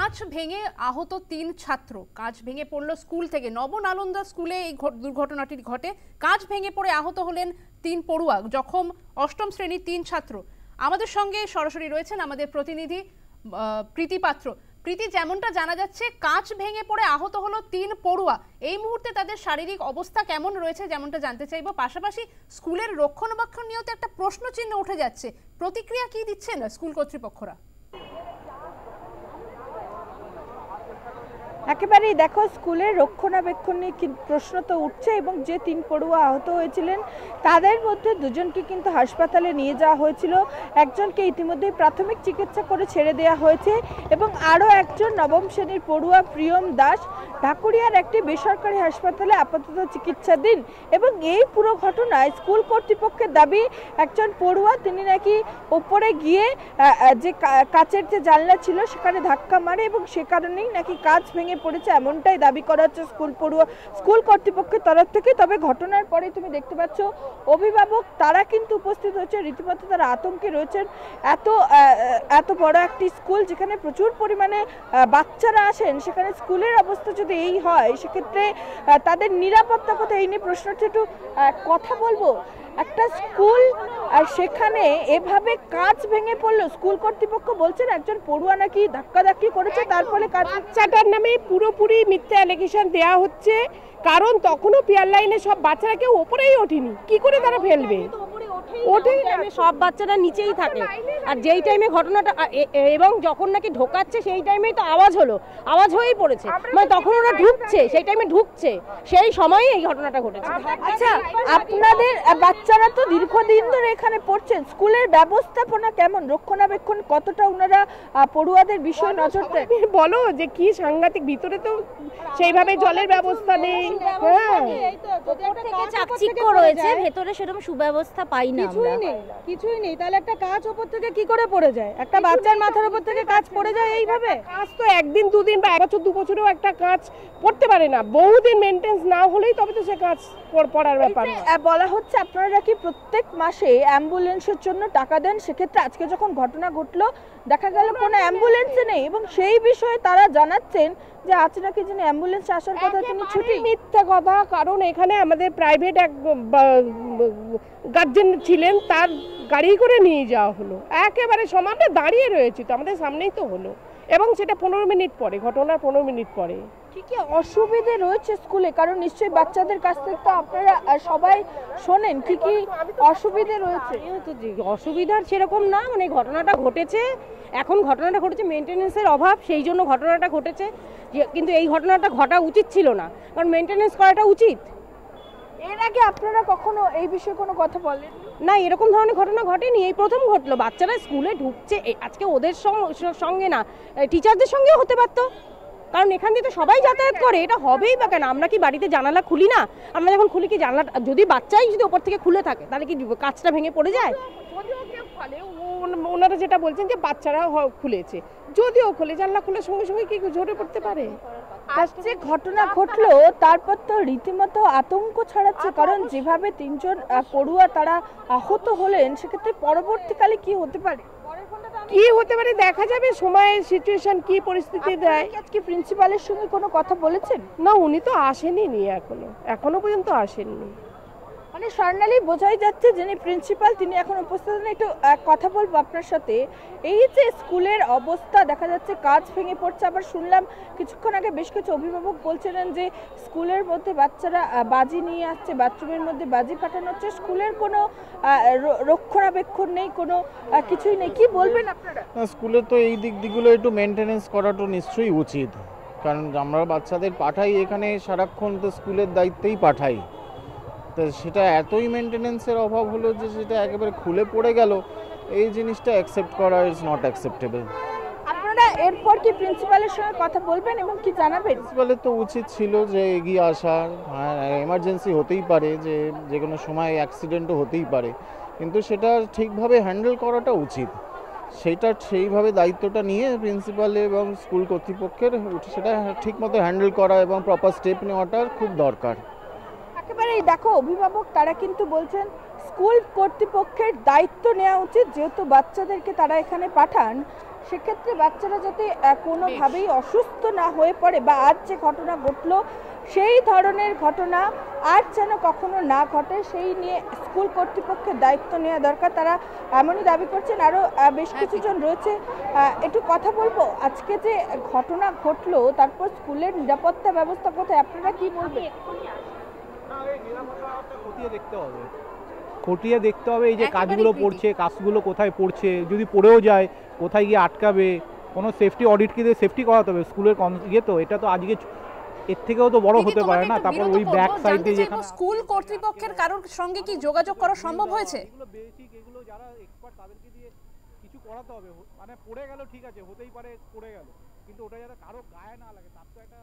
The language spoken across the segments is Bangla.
কাঁচ ভেঙে আহত 3 ছাত্র। কাঁচ ভেঙে পড়ল স্কুল থেকে। নবনালন্দা স্কুলে এই দুর্ঘটনাটি ঘটে। কাঁচ ভেঙে পড়ে আহত হলেন 3 পড়ুয়া। জখম অষ্টম শ্রেণীর 3 ছাত্র। আমাদের সঙ্গে সরাসরি রয়েছেন আমাদের প্রতিনিধি প্রীতি পাত্র। প্রীতি, যেমনটা জানা যাচ্ছে কাঁচ ভেঙে পড়ে আহত হলো 3 পড়ুয়া। এই মুহূর্তে তাদের শারীরিক অবস্থা কেমন রয়েছে যেমনটা জানতে চাইবো। পাশাপাশি স্কুলের রক্ষণাবেক্ষণ নিয়েও তো একটা প্রশ্নচিহ্ন উঠে যাচ্ছে। প্রতিক্রিয়া কি দিচ্ছেন স্কুল কর্তৃপক্ষরা? একেবারেই দেখো, স্কুলের রক্ষণাবেক্ষণ নিয়ে প্রশ্ন তো উঠছে এবং যে 3 পড়ুয়া আহত হয়েছিলেন তাদের মধ্যে দুজনকে কিন্তু হাসপাতালে নিয়ে যাওয়া হয়েছিল। একজনকে ইতিমধ্যেই প্রাথমিক চিকিৎসা করে ছেড়ে দেওয়া হয়েছে এবং আরও একজন নবম শ্রেণীর পড়ুয়া প্রিয়ম দাস ঢাকুরিয়ার একটি বেসরকারি হাসপাতালে আপাতত চিকিৎসাধীন। এবং এই পুরো ঘটনায় স্কুল কর্তৃপক্ষের দাবি, একজন পড়ুয়া তিনি নাকি ওপরে গিয়ে যে কাচের যে জানলা ছিল সেখানে ধাক্কা মারে এবং সে কারণেই নাকি কাঁচ ভেঙে পড়েছে, এমনটাই দাবি করা হচ্ছে স্কুল কর্তৃপক্ষের তরফ থেকে। তবে ঘটনার পরে তুমি দেখতে পাচ্ছ অভিভাবক তারা কিন্তু উপস্থিত হয়েছে, রীতিমতো তারা আতঙ্কে রয়েছেন। এত বড় একটি স্কুল যেখানে প্রচুর পরিমাণে বাচ্চারা আসেন, সেখানে স্কুলের অবস্থা যদি এই হয় সেক্ষেত্রে তাদের নিরাপত্তা কথা, এই নিয়ে প্রশ্নটা একটু কথা বলবো। একটা স্কুল আর সেখানে এভাবে কাঁচ ভেঙে পড়লো, স্কুল কর্তৃপক্ষ বলছেন একজন পড়ুয়া নাকি ধাক্কাধাক্কি করেছে, তার ফলে বাচ্চাটার নামে পুরোপুরি মিথ্যা অ্যালিগেশন দেওয়া হচ্ছে। কারণ তখনও পিয়ার লাইনে সব বাচ্চারা কেউ ওপরেই ওঠেনি, কি করে তারা ফেলবে? ওঠেই সব বাচ্চারা নিচেই থাকে। আর যেই টাইমে ঘটনাটা এবং যখন নাকি ঢোকাচ্ছে সেই টাইমেই তো আওয়াজ হয়েই পড়েছে, মানে তখন ওরা ঢুকছে, সেই টাইমে ঢুকছে, সেই সময়ই এই ঘটনাটা ঘটেছে। আচ্ছা, আপনাদের বাচ্চারা তো দীর্ঘদিন ধরে এখানে পড়ছেন, স্কুলের ব্যবস্থাপনা কেমন, রক্ষণাবেক্ষণ কতটা ওনারা পড়ুয়াদের বিষয় নজর দেন? বলো যে কি সাংঘাতিক, ভিতরে তো সেইভাবে জলের ব্যবস্থা নেই। হ্যাঁ, চাকচিক্য রয়েছে, ভেতরে সেরকম সুব্যবস্থা পাই না, কিছুই নেই। তাহলে একটা কাঁচ ওপর থেকে কি করে পড়ে যায়? একটা বাচ্চার মাথার উপর থেকে কাঁচ পড়ে যায় এইভাবে? কাঁচ তো একদিন দুদিন বা 1 বছর 2 বছরেও একটা কাঁচ পড়তে পারে না, বহুদিন মেইনটেন্স না হলেই তবে তো সে কাঁচ পড়ার ব্যাপার। বলা হচ্ছে আপনারা কি প্রত্যেক মাসে অ্যাম্বুলেন্সের জন্য টাকা দেন, সেক্ষেত্রে আজকে যখন ঘটনা ঘটলো দেখা গেল কোনো অ্যাম্বুলেন্স নেই এবং সেই বিষয়ে তারা জানাচ্ছেন যে আছে নাকি যিনি অ্যাম্বুলেন্স আসার কথা তিনি ছুটি। মিথ্যা কথা, কারণ এখানে আমাদের প্রাইভেট এক গার্জেন ছিলেন, তার গাড়ি করে নিয়ে যাওয়া হলো, একেবারে সমানে দাঁড়িয়ে রয়েছে তো আমাদের সামনেই তো হলো, এবং সেটা 15 মিনিট পরে, ঘটনার 15 মিনিট পরে। কি কি অসুবিধে রয়েছে স্কুলে, কারণ নিশ্চয়ই বাচ্চাদের কাছ থেকে তো আপনারা সবাই শোনেন, কি কি অসুবিধে রয়েছে? অসুবিধার সেরকম না, মানে ঘটনাটা ঘটেছে, এখন ঘটনাটা ঘটেছে মেনটেন্যান্সের অভাব, সেই জন্য ঘটনাটা ঘটেছে। কিন্তু এই ঘটনাটা ঘটা উচিত ছিল না, কারণ মেনটেন্যান্স করাটা উচিত। এর আগে আপনারা কখনো এই বিষয়ে কোনো কথা বলেন না? এরকম ধরনের ঘটনা ঘটেনি, এই প্রথম ঘটলো। বাচ্চারা স্কুলে ঢুকছে, আজকে ওদের সঙ্গে না, টিচারদের সঙ্গেও হতে পারতো, কারণ এখান দিয়ে তো সবাই যাতায়াত করে, এটা হবেই বা কেন? আমরা কি বাড়িতে জানালা খুলি না? আমরা যখন খুলি কি জানালা, যদি বাচ্চাই যদি ওপর থেকে খুলে থাকে তাহলে কি কাঁচটা ভেঙে পড়ে যায়? ওনারা যেটা বলছেন যে বাচ্চারা খুলেছে, যদিও খুলে, জানলা খুলে সঙ্গে সঙ্গে কি ঝরে পড়তে পারে? যে ঘটনা ঘটলো তারপর তো রীতিমতো আতঙ্ক ছড়াচ্ছে, কারণ যেভাবে 3 জন পড়ুয়া তারা আহত হলেন, সেক্ষেত্রে পরবর্তীকালে কি হতে পারে? দেখা যাবে, সময়ের সিচুয়েশন কি পরিস্থিতি দেয়। আজকে প্রিন্সিপালের সঙ্গে কোনো কথা বলেছেন? না, উনি তো আসেননি, এখনো পর্যন্ত আসেননি। মানে স্বর্ণালী, বোঝাই যাচ্ছে যিনি প্রিন্সিপাল তিনি এখন উপস্থিত নেই। একটু কথা বলবো আপনার সাথে। এই যে স্কুলের অবস্থা, দেখা যাচ্ছে কাঁচ ভেঙে পড়ছে, আবার শুনলাম কিছুক্ষণ আগে বেশ কিছু অভিভাবক বলছিলেন যে স্কুলের মধ্যে বাচ্চারা বাজি নিয়ে আসছে, বাথরুমের মধ্যে বাজি ফাটানো হচ্ছে, স্কুলের কোনো রক্ষণাবেক্ষণ নেই, কোনো কিছুই নেই। কি বলবেন আপনারা? স্কুলে তো এই দিকগুলো একটু মেনটেনেন্স করাটা নিশ্চয়ই উচিত, কারণ আমরা বাচ্চাদের পাঠাই এখানে সারাক্ষণ, তো স্কুলের দায়িত্বেই পাঠাই, তো সেটা এতই মেনটেনেন্সের অভাব হলো যে সেটা একেবারে খুলে পড়ে গেল, এই জিনিসটা অ্যাকসেপ্ট করা ইজ নট অ্যাকসেপ্টেবল। আপনারা এরপর কি প্রিন্সিপালের সঙ্গে কথা বলবেন এবং কি জানাবেন? প্রিন্সিপালের তো উচিত ছিল যে এগিয়ে আসার, এমার্জেন্সি হতেই পারে, যে কোনো সময় অ্যাক্সিডেন্টও হতেই পারে, কিন্তু সেটা ঠিকভাবে হ্যান্ডেল করাটা উচিত, সেইভাবে দায়িত্বটা নিয়ে প্রিন্সিপাল এবং স্কুল কর্তৃপক্ষের সেটা ঠিকমতো হ্যান্ডেল করা এবং প্রপার স্টেপ নেওয়াটা খুব দরকার। একেবারেই দেখো, অভিভাবক তারা কিন্তু বলছেন স্কুল কর্তৃপক্ষের দায়িত্ব নেওয়া উচিত, যেহেতু বাচ্চাদেরকে তারা এখানে পাঠান, সেক্ষেত্রে বাচ্চারা যাতে কোনোভাবেই অসুস্থ না হয়ে পড়ে বা আজ যে ঘটনা ঘটলো সেই ধরনের ঘটনা আর যেন কখনো না ঘটে, সেই নিয়ে স্কুল কর্তৃপক্ষের দায়িত্ব নেওয়া দরকার। তারা এমনই দাবি করছেন। আরও বেশ কিছুজন রয়েছে, একটু কথা বলবো। আজকে যে ঘটনা ঘটলো তারপর স্কুলের নিরাপত্তা ব্যবস্থা কোথায়, আপনারা কি বলবেন? খতিয়ে দেখতে হবে এই যে কাজগুলো পড়ছে, কাজগুলো কোথায় পড়ছে, যদি পড়েও যায় কোথায় গিয়ে আটকাবে, কোনো সেফটি অডিটকে দিয়ে সেফটি করাতে হবে স্কুলের ইয়ে। তো এটা তো আজকে এর থেকেও তো বড় হতে পারে না। তারপর ওই ব্যাক সাইডে যেখানে স্কুল কর্তৃপক্ষের কারোর সঙ্গে কি যোগাযোগ করা সম্ভব হয়েছে? এগুলো বেসিক, এগুলো যারা এক্সপার্ট তাদেরকে দিয়ে কিছু করাতে হবে। মানে পড়ে গেল ঠিক আছে, হতেই পারে পড়ে গেল, কিন্তু ওটা যাতে কারো গায়ে না লাগে তার তো একটা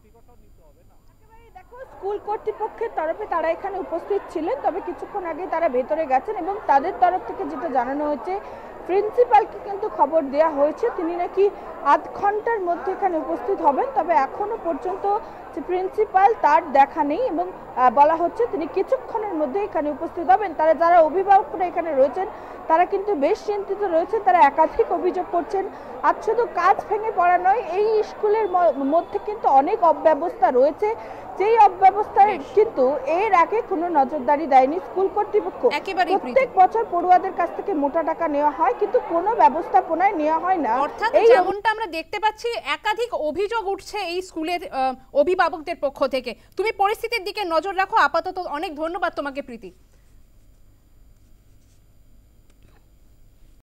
প্রিকশন নিতে হবে না। দেখো, স্কুল কর্তৃপক্ষের তরফে তারা এখানে উপস্থিত ছিলেন, তবে কিছুক্ষণ আগে তারা ভেতরে গেছেন এবং তাদের তরফ থেকে যেটা জানানো হয়েছে, প্রিন্সিপালকে কিন্তু খবর দেওয়া হয়েছে, তিনি নাকি আধ ঘন্টার মধ্যে এখানে উপস্থিত হবেন। তবে এখনো পর্যন্ত যে প্রিন্সিপাল তার দেখা নেই এবং বলা হচ্ছে তিনি কিছুক্ষণের মধ্যে এখানে উপস্থিত হবেন। তারা যারা অভিভাবকরা এখানে রয়েছেন তারা কিন্তু বেশ চিন্তিত রয়েছেন। তারা একাধিক অভিযোগ করছেন, আজ শুধু কাজ ভেঙে পড়া নয়, এই স্কুলের মধ্যে কিন্তু অনেক অব্যবস্থা রয়েছে, যেই অব্যবস্থার কিন্তু এর আগে কোনো নজরদারি দেয়নি স্কুল কর্তৃপক্ষ। প্রত্যেক বছর পড়ুয়াদের কাছ থেকে মোটা টাকা নেওয়া হয়, কিন্তু কোনো ব্যবস্থাপনায় নেওয়া হয় না। অর্থাৎ যেমনটা আমরা দেখতে পাচ্ছি একাধিক অভিযোগ উঠছে এই স্কুলের অভিভাবকদের পক্ষ থেকে। তুমি পরিস্থিতির দিকে নজর রাখো। আপাতত অনেক ধন্যবাদ তোমাকে প্রীতি।